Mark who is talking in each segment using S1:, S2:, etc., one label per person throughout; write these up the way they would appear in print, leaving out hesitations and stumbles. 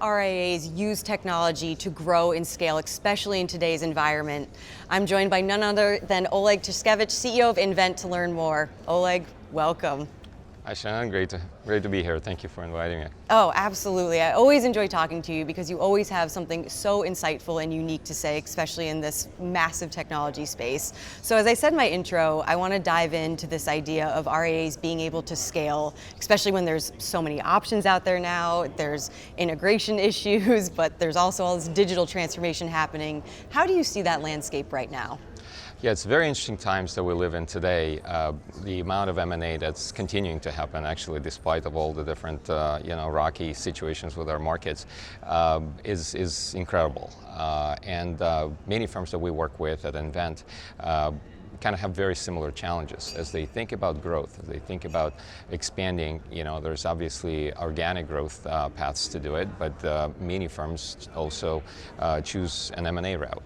S1: RIAs use technology to grow and scale, especially in today's environment? I'm joined by none other than Oleg Tishkevich, CEO of Invent, to learn more. Oleg, welcome.
S2: Hi Shannon, great to be here. Thank you for inviting me.
S1: Oh, absolutely. I always enjoy talking to you because you always have something so insightful and unique to say, especially in this massive technology space. So as I said in my intro, I want to dive into this idea of RIAs being able to scale, especially when there's so many options out there now. There's integration issues, but there's also all this digital transformation happening. How do you see that landscape right now?
S2: Yeah, it's very interesting times that we live in today. The amount of M&A that's continuing to happen, actually, despite of all the different, rocky situations with our markets, is incredible. And many firms that we work with at Invent kind of have very similar challenges as they think about growth, as they think about expanding. There's obviously organic growth paths to do it, but many firms also choose an M&A route.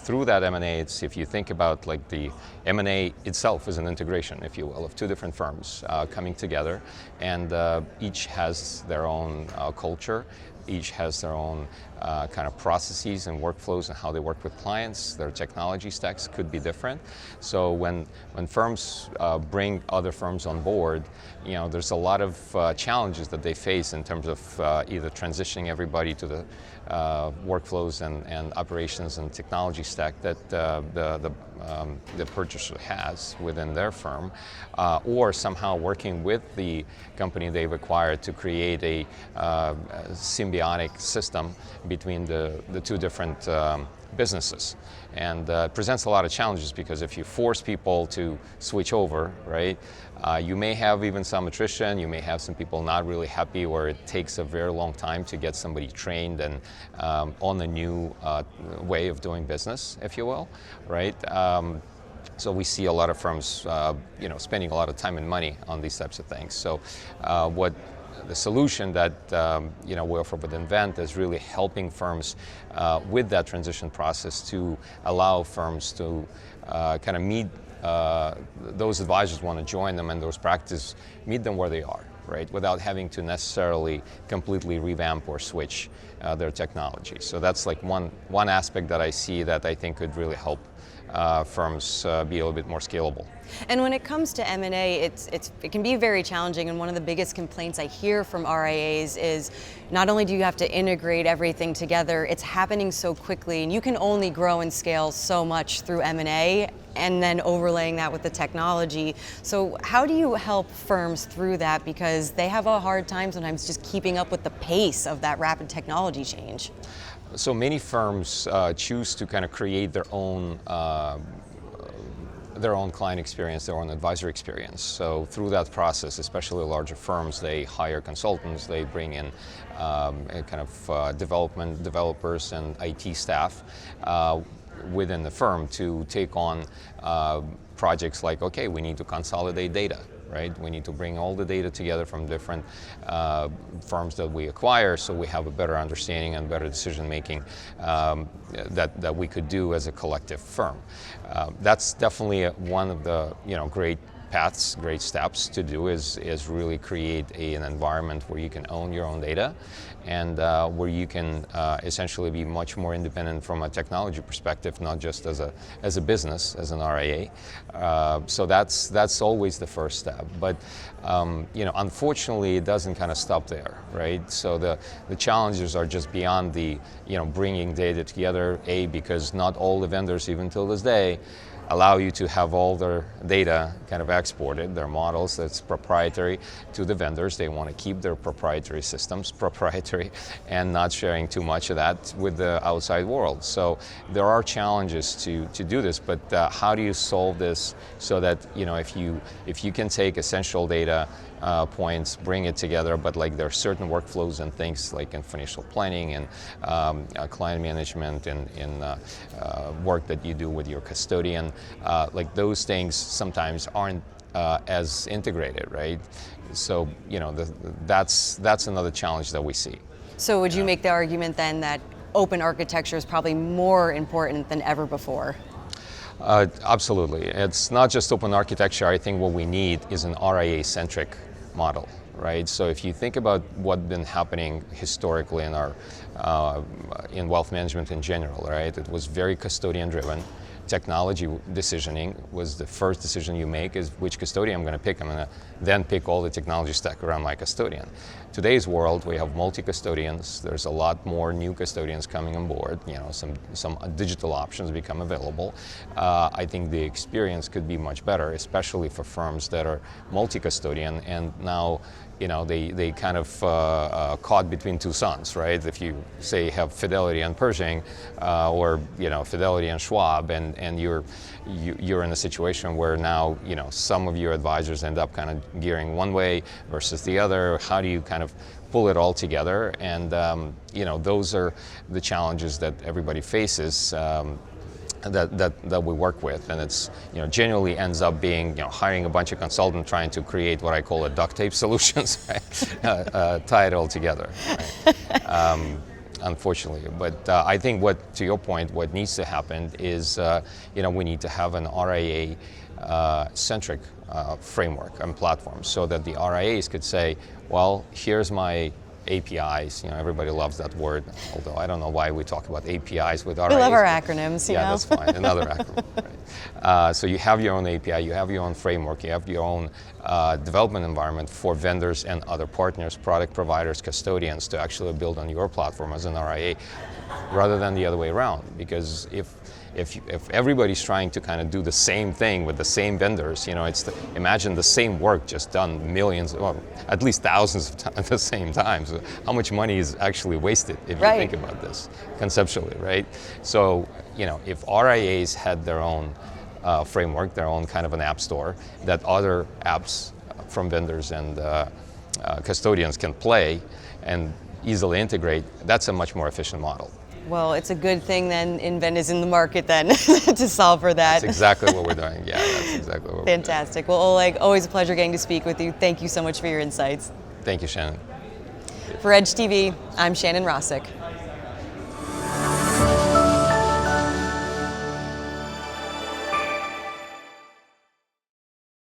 S2: Through that M&A, if you think about like the M&A itself is an integration, if you will, of two different firms coming together, and each has their own culture. Each has their own kind of processes and workflows and how they work with clients. Their technology stacks could be different. So when firms bring other firms on board, there's a lot of challenges that they face in terms of either transitioning everybody to the workflows and operations and technology stack that the purchaser has within their firm, or somehow working with the company they've acquired to create a symbiotic system between the two different businesses. And presents a lot of challenges because if you force people to switch over, right, you may have even some attrition, you may have some people not really happy, or it takes a very long time to get somebody trained and on the new way of doing business, if you will, right? So we see a lot of firms, spending a lot of time and money on these types of things. So what the solution that we offer with Invent is really helping firms with that transition process to allow firms to kind of meet those advisors want to join them, and those practices meet them where they are, right, without having to necessarily completely revamp or switch their technology. So that's like one aspect that I see that I think could really help firms be a little bit more scalable.
S1: And when it comes to M&A, it can be very challenging, and one of the biggest complaints I hear from RIAs is not only do you have to integrate everything together, it's happening so quickly, and you can only grow and scale so much through M&A and then overlaying that with the technology. So how do you help firms through that, because they have a hard time sometimes just keeping up with the pace of that rapid technology change?
S2: So many firms choose to kind of create their own client experience, their own advisor experience. So through that process, especially larger firms, they hire consultants, they bring in kind of developers and IT staff within the firm to take on projects like, okay, we need to consolidate data. Right? We need to bring all the data together from different firms that we acquire, so we have a better understanding and better decision making that we could do as a collective firm. That's definitely one of the great paths, great steps to do is really create an environment where you can own your own data and where you can essentially be much more independent from a technology perspective, not just as a business, as an RIA. So that's always the first step. But unfortunately, it doesn't kind of stop there, right? So the challenges are just beyond the bringing data together. Because not all the vendors, even till this day, allow you to have all their data kind of exported, their models that's proprietary to the vendors. They want to keep their proprietary systems proprietary and not sharing too much of that with the outside world. So there are challenges to do this, but how do you solve this so that if you can take essential data points, bring it together, but like there are certain workflows and things like in financial planning and client management and in work that you do with your custodian, like those things sometimes aren't as integrated, right? So that's another challenge that we see.
S1: So would you make the argument then that open architecture is probably more important than ever before?
S2: Absolutely. It's not just open architecture. I think what we need is an RIA-centric model, right? So if you think about what's been happening historically in our in wealth management in general, right? It was very custodian driven. Technology decisioning was the first decision you make, is which custodian I'm going to pick. I'm going to then pick all the technology stack around my custodian. Today's world, we have multi-custodians. There's a lot more new custodians coming on board. You know, some digital options become available. I think the experience could be much better, especially for firms that are multi-custodian and now, you know, they kind of caught between two suns, right? If you say have Fidelity and Pershing, or you know, Fidelity and Schwab, and you're in a situation where now, you know, some of your advisors end up kind of gearing one way versus the other. How do you kind of pull it all together? And you know, those are the challenges that everybody faces. That we work with, and it's, you know, generally ends up being, you know, hiring a bunch of consultants trying to create what I call a duct tape solutions, right? Tie it all together, right? Unfortunately, but I think to your point, what needs to happen is, you know, we need to have an RIA-centric framework and platform, so that the RIAs could say, well, here's my APIs. You know, everybody loves that word, although I don't know why we talk about APIs with RIAs.
S1: We love our acronyms, you know?
S2: Yeah, that's fine. Another acronym. Right. So you have your own API, you have your own framework, you have your own development environment for vendors and other partners, product providers, custodians, to actually build on your platform as an RIA, rather than the other way around. Because if everybody's trying to kind of do the same thing with the same vendors, you know, imagine the same work just done millions, well, at least thousands of times at the same time. So how much money is actually wasted if you think about this conceptually, right? So, you know, if RIAs had their own framework, their own kind of an app store that other apps from vendors and custodians can play and easily integrate, that's a much more efficient model.
S1: Well, it's a good thing then Invent is in the market then to solve for that.
S2: That's exactly what we're doing. Yeah, that's exactly what we're doing.
S1: Fantastic. Well, Oleg, always a pleasure getting to speak with you. Thank you so much for your insights.
S2: Thank you, Shannon.
S1: For Edge TV, I'm Shannon Rossick.